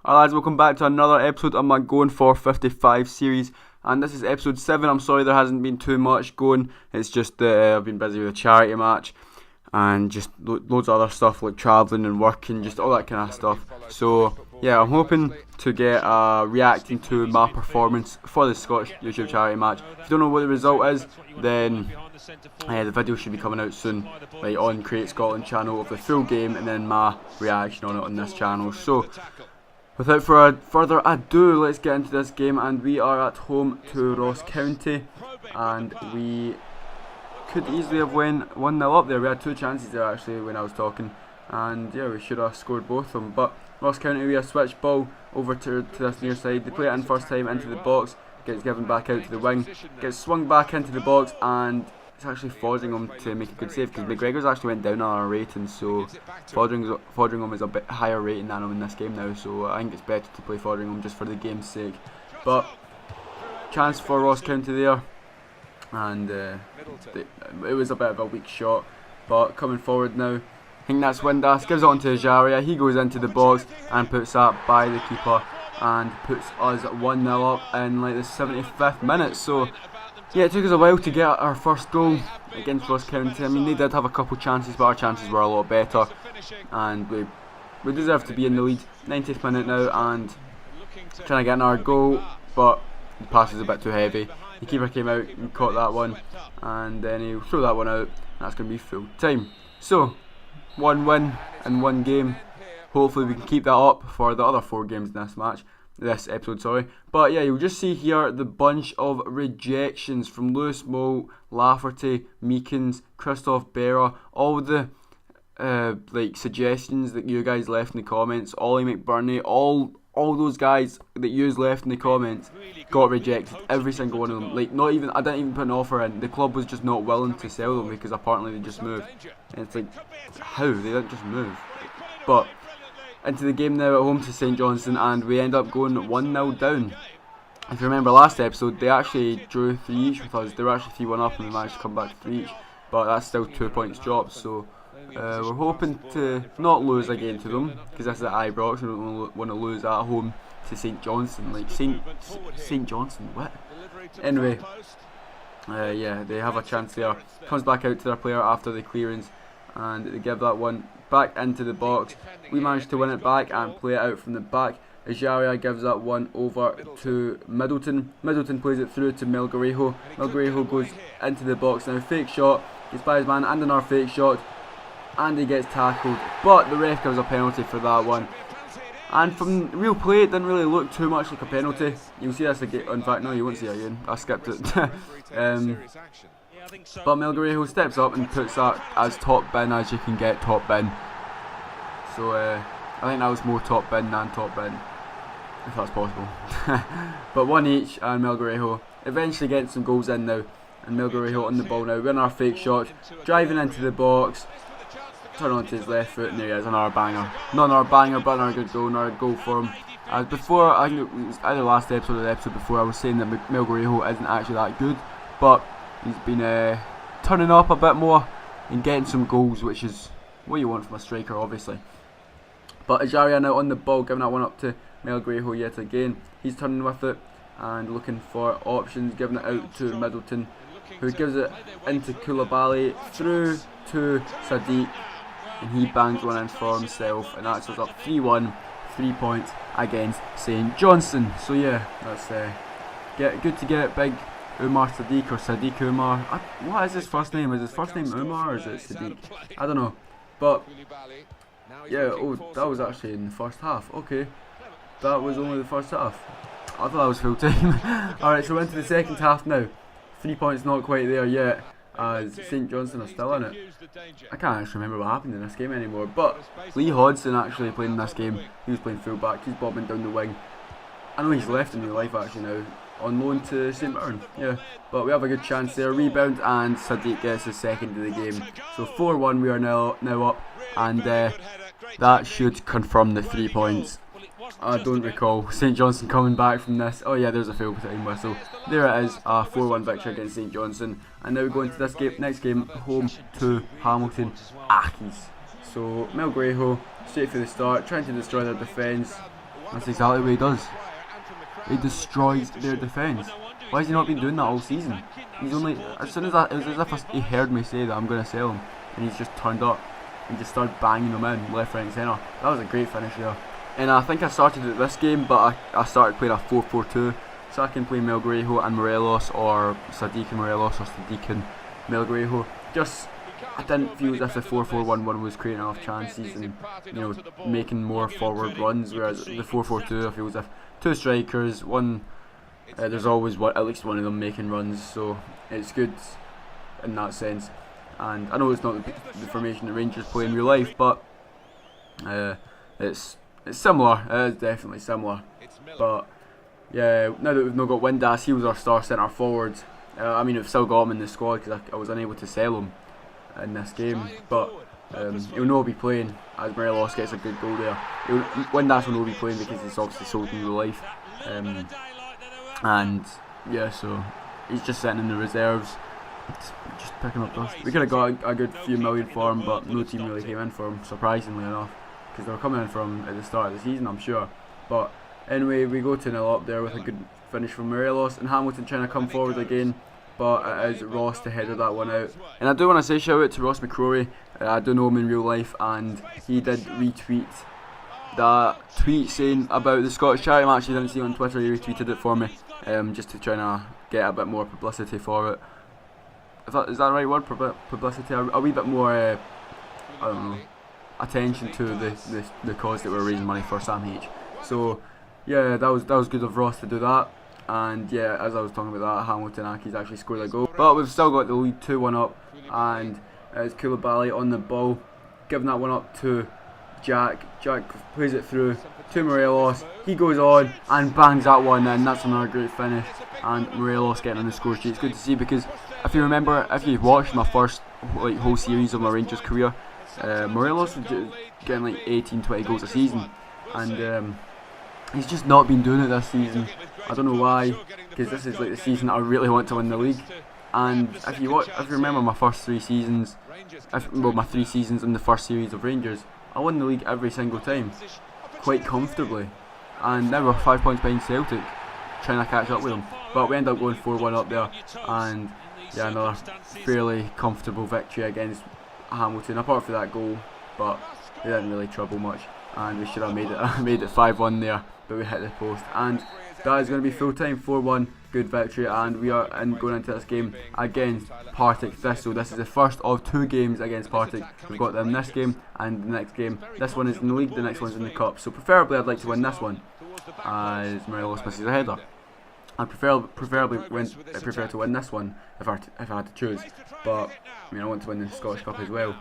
Alright lads, welcome back to another episode of my Going for 55 series, and this is episode 7. I'm sorry there hasn't been too much going, it's just that I've been busy with a charity match and just loads of other stuff like travelling and working, just all that kind of stuff. So yeah, I'm hoping to get reacting to my performance for the Scottish YouTube charity match. If you don't know what the result is, then the video should be coming out soon, like on Create Scotland channel of the full game, and then my reaction on it on this channel. So without further ado, let's get into this game, and we are at home to Ross County, and we could easily have won 1-0 up there. We had two chances there actually when I was talking, and yeah, we should have scored both of them. But Ross County, we have switched ball over to this near side. They play it in first time into the box, gets given back out to the wing, gets swung back into the box, and it's actually Fodringham to make a good save, because McGregor's actually went down on our rating, so Fodringham is a bit higher rating than him in this game now, so I think it's better to play Fodringham just for the game's sake. But chance for Ross County there, and it was a bit of a weak shot, but coming forward now, I think that's Windass, gives it on to Ajaria, he goes into the box and puts that by the keeper and puts us 1-0 up in like the 75th minute. So yeah, it took us a while to get our first goal against Ross County. I mean, they did have a couple chances, but our chances were a lot better, and we deserve to be in the lead. 90th minute now, and trying to get in our goal, but the pass is a bit too heavy. The keeper came out and caught that one, and then he threw that one out. That's going to be full time. So, one win in one game. Hopefully we can keep that up for the other 4 games in this episode, sorry. But yeah, you'll just see here the bunch of rejections from Lewis Moult, Lafferty, Meekins, Christoph Berra, all the like suggestions that you guys left in the comments. Ollie McBurney, all those guys that you left in the comments got rejected, every single one of them. Like, not even, I didn't even put an offer in. The club was just not willing to sell them because apparently they just moved. And it's like, how? They didn't just move. But into the game now at home to St Johnstone, and we end up going 1-0 down. If you remember last episode, they actually drew 3 each with us. They were actually 3-1 up and we managed to come back to 3 each, but that's still 2 points dropped. So we're hoping to not lose again to them, because this is at Ibrox. We don't want to lose at home to St Johnstone. Like St Johnstone, what? Anyway, yeah, they have a chance there. Comes back out to their player after the clearance, and they give that one back into the box. We managed to win it back and play it out from the back. Ajaria gives that one over to Middleton. Middleton plays it through to Melgarejo. Melgarejo goes into the box now. Fake shot, gets by his man, and another fake shot, and he gets tackled. But the ref gives a penalty for that one. And from real play, it didn't really look too much like a penalty. You'll see this again. In fact, no, you won't see it again. I skipped it. But Melgarejo steps up and puts that as top bin as you can get top bin. So I think that was more top bin than top bin, if that's possible. But 1 each, and Melgarejo eventually getting some goals in now. And Melgarejo on the ball now, winning our fake shot, driving into the box, turn onto his left foot, and there he is, another banger. Not another banger, but another good goal, another goal for him. As before, I think it was either last episode or the episode before, I was saying that Melgarejo isn't actually that good, but he's been turning up a bit more and getting some goals, which is what you want from a striker, obviously. But Ajaria now on the ball, giving that one up to Melgarejo yet again. He's turning with it and looking for options, giving it out to Middleton, who gives it into Koulibaly, through to Sadiq, and he bangs one in for himself, and that's us up 3-1, 3 points against St Johnstone. So yeah, that's good to get big Umar Sadiq, or Sadiq Umar. What is his first name? Is his first name Umar or is it Sadiq? I don't know. But yeah, oh, that was actually in the first half. Okay, that was only the first half. I thought that was full time. Alright, so we're into the second half now. 3 points not quite there yet, as St Johnstone are still in it. I can't actually remember what happened in this game anymore, but Lee Hodgson actually played in this game. He was playing full back, he's bobbing down the wing. I know he's left in real life actually now, on loan to St Mirren, yeah. But we have a good chance there, rebound, and Sadiq gets his second of the game. So 4-1 we are now up, and that should confirm the 3 points. I don't recall St Johnstone coming back from this. Oh yeah, there's a full time whistle. There it is, a 4-1 victory against St Johnstone. And now we go into this game, next game, home to Hamilton Accies. So Melgarejo straight for the start, trying to destroy their defence. That's exactly what he does. He destroys their defence. Why has he not been doing that all season? He's only, as soon as that, it was as if he heard me say that I'm going to sell him, and he's just turned up and just started banging them in left, right and centre. That was a great finish there. And I think I started at this game, but I started playing a 4-4-2, so I can play Melgarejo and Morelos, or Sadiq and Morelos, or Sadiq and Melgarejo. Just, I didn't feel as if the 4-4-1-1 was creating enough chances and, you know, making more forward runs, whereas the 4-4-2 I feel as if two strikers, there's always at least one of them making runs, so it's good in that sense. And I know it's not the formation the Rangers play in real life, but it's similar. It is definitely similar. But yeah, now that we've not got Windass, he was our star centre forward. I mean, we've still got him in the squad because I was unable to sell him in this game, but he'll not be playing as Morelos gets a good goal there. Windass will not be playing because he's obviously sold in real life. And yeah, so he's just sitting in the reserves, just picking up dust. We could have got a good few million for him, but no team really came in for him, surprisingly enough, because they were coming in from at the start of the season, I'm sure. But anyway, we go 2-0 up there with a good finish from Morelos, and Hamilton trying to come forward again, but it is Ross to header that one out. And I do want to say shout out to Ross McCrory. I do know him in real life, and he did retweet that tweet saying about the Scottish charity match. He didn't see it on Twitter, he retweeted it for me, just to try and get a bit more publicity for it. Is that the right word? Publicity? A wee bit more, I don't know, attention to the cause that we're raising money for Sam H. So yeah, that was good of Ross to do that. And yeah, as I was talking about that, Hamilton Aki's actually scored a goal, but we've still got the lead 2-1 up, and it's Koulibaly on the ball, giving that one up to Jack. Jack plays it through to Morelos. He goes on and bangs that one in. That's another great finish, and Morelos getting on the score sheet. It's good to see, because if you remember, if you've watched my first whole series of my Rangers career, Morelos was getting like 18-20 goals a season, and he's just not been doing it this season. I don't know why, because this is like the season I really want to win the league. And if you remember my first 3 seasons, my 3 seasons in the first series of Rangers, I won the league every single time, quite comfortably. And now we're 5 points behind Celtic, trying to catch up with them. But we end up going 4-1 up there, and yeah, another fairly comfortable victory against Hamilton, apart from that goal. But they didn't really trouble much, and we should have made it 5-1 there, but we hit the post. And that is going to be full time, 4-1, good victory, and we are going into this game against Partick Thistle. This is the first of 2 games against Partick. We've got them this game and the next game. This one is in the league, the next one's in the cup. So preferably I'd like to win this one, as Morelos misses a header. I prefer to win this one if I had to choose, but I mean, I want to win the Scottish Cup as well.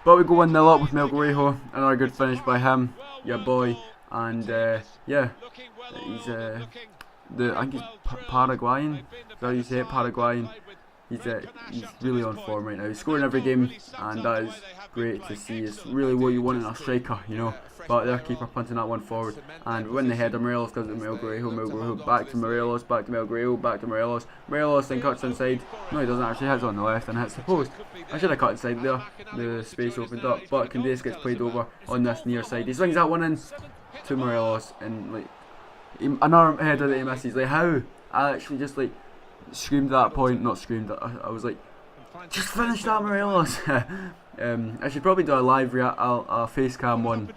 But we go 1-0 up with Melgarejo, another good finish by him, your boy. And yeah, he's I think he's Paraguayan. Is that how you say it? Paraguayan. He's really on form right now. He's scoring every game, and that is great to see. It's really what you want in a striker, you know. But their keeper punting that one forward, and when the header, Morelos does it to Melgarejo, back to Morelos, back to Melgarejo, back to Morelos. Morelos then cuts inside. No, he doesn't actually. Hits on the left and hits the post. I should have cut inside there. The space opened up, but Candace gets played over on this near side. He swings that one in to Morelos, and like another header that he misses. Like, how? I actually just like screamed at that point. Not screamed. I was like, just finish that, Morelos. I should probably do a live a face cam one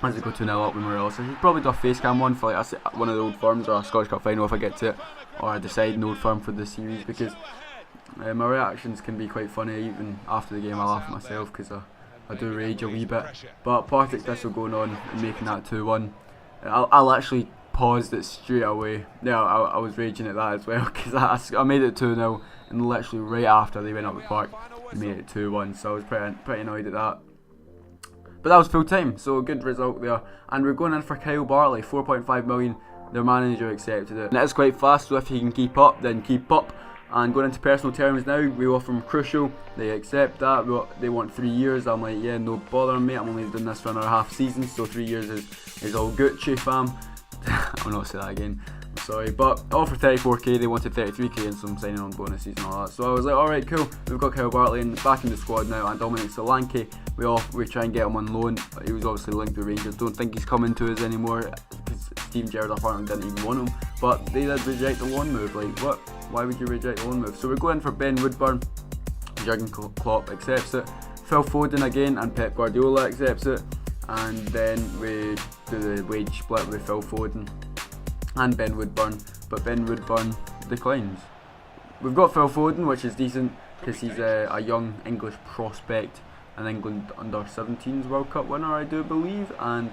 as we go 2-0 up with Morelos. I should probably do a face cam one for like one of the old firms, or a Scottish Cup final if I get to it, or a deciding old firm for the series, because my reactions can be quite funny. Even after the game I laugh at myself, because I do rage a wee bit. But Partick Thistle going on and making that 2-1. I'll actually paused it straight away. Yeah, I was raging at that as well, because I made it 2-0, and literally right after they went up the park, they made it 2-1. So I was pretty annoyed at that. But that was full time, so a good result there. And we're going in for Kyle Bartley, 4.5 million. Their manager accepted it, and it is quite fast. So if he can keep up, then keep up. And going into personal terms now, we offer him Crucial. They accept that. They want 3 years. I'm like, yeah, no bother, mate. I'm only doing this for another half season, so 3 years is all Gucci, fam. I'll not say that again. I'm sorry, but all for 34k. They wanted 33k and some signing on bonuses and all that. So I was like, alright, cool. We've got Kyle Bartley back in the squad now, and Dominic Solanke. We try and get him on loan. He was obviously linked with Rangers. Don't think he's coming to us anymore because Steven Gerrard apparently didn't even want him. But they did reject the loan move. Like, what? Why would you reject the loan move? So we're going for Ben Woodburn. Jurgen Klopp accepts it. Phil Foden again, and Pep Guardiola accepts it. And then we do the wage split with Phil Foden and Ben Woodburn, but Ben Woodburn declines. We've got Phil Foden, which is decent because he's a young English prospect, an England under-17s World Cup winner, I do believe, and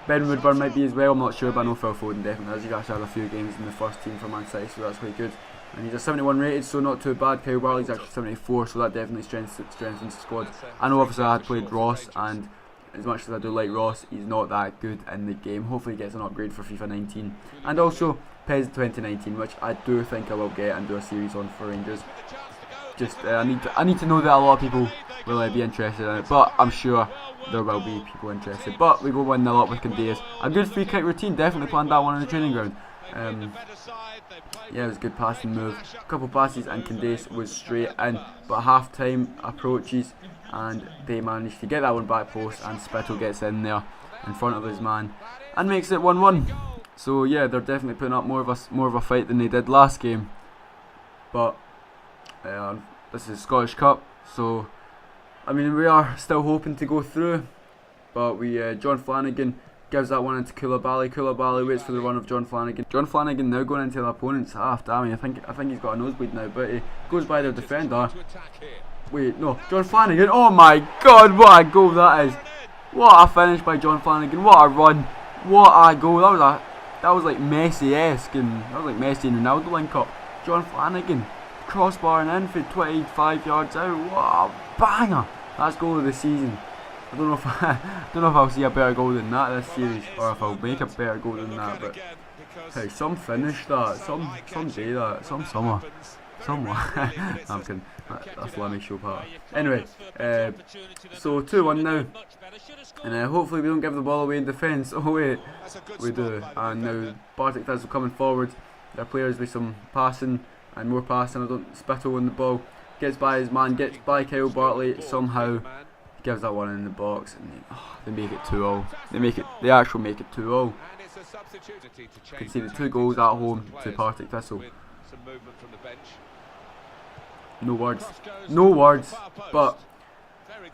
Ben Woodburn might be as well, I'm not sure, but I know Phil Foden definitely is. He's actually had a few games in the first team for Man City, so that's quite good. And he's a 71 rated, so not too bad. Kyle Bartley's actually 74, so that definitely strengthens the squad. I know obviously I had played Ross, and as much as I do like Ross, he's not that good in the game. Hopefully he gets an upgrade for FIFA 19. And also PES 2019, which I do think I will get and do a series on for Rangers. Just I need to know that a lot of people will be interested in it, but I'm sure there will be people interested. But we go 1-0 up with Candeas. A good free kick routine, definitely planned that one on the training ground. Yeah, it was a good passing move. A couple passes and Candeas was straight in, but half time approaches and they managed to get that one back post, and Spittle gets in there in front of his man and makes it 1-1. So yeah, they're definitely putting up more of a fight than they did last game. But this is Scottish Cup, so I mean we are still hoping to go through. But John Flanagan gives that one into Koulibaly. Koulibaly waits for the run of John Flanagan. John Flanagan now going into the opponent's half. Damn, I think he's got a nosebleed now, but he goes by their defender. Wait, no, John Flanagan. Oh my God, what a goal that is! What a finish by John Flanagan. What a run! What a goal! That was like Messi-esque, and that was like Messi and Ronaldo link up. John Flanagan crossbar and in for 25 yards out. What a banger! That's goal of the season. I don't know if I'll see a better goal than that this series, or if I'll make a better goal than that. But hey, some finish that, some day that, some summer, somewhere. I'm kidding. That's let me show part. Anyway, so 2-1 now, and hopefully we don't give the ball away in defence. Oh wait, we do. And now Bartek Thistle coming forward. Their players with some passing and more passing. Spittle on the ball, gets by his man, gets by Kyle Bartley somehow. Gives that one in the box, and they make it 2-0. They actually make it 2-0. Conceded 2 goals at home to Partick Thistle. No words, but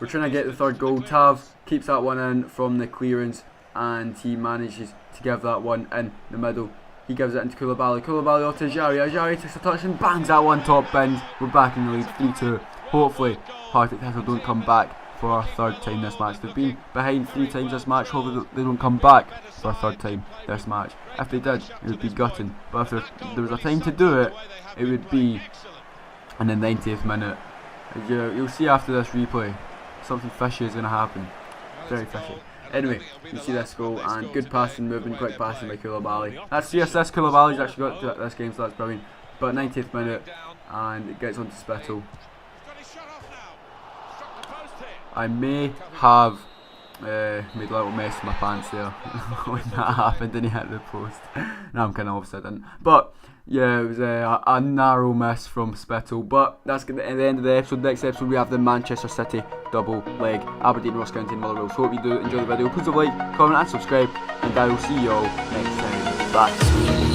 we're trying to get the third goal. Tav keeps that one in from the clearance, and he manages to give that one in the middle. He gives it into Koulibaly. Koulibaly off to Ajari. Ajari takes a touch and bangs that one top bins. We're back in the lead, 3-2. Hopefully Partick Thistle don't come back for a third time this match. They've been behind 3 times this match. Hopefully they don't come back for a third time this match. If they did, it would be gutting. But if there was a time to do it, it would be in the 90th minute. You'll see after this replay, something fishy is going to happen. Very fishy. Anyway, you see this goal, and good passing, movement, quick passing by Koulibaly. That's 3 assists Koulibaly's actually got to this game, so that's brilliant. But 90th minute, and it gets onto Spittle. I may have made a little mess in my pants there when that happened and he hit the post. No, I'm kind of upset, didn't. But yeah, it was a narrow miss from Spittle. But that's at the end of the episode. Next episode we have the Manchester City double leg, Aberdeen, Ross County and Motherwell. So hope you do enjoy the video. Please leave a like, comment and subscribe, and I will see you all next time. Bye.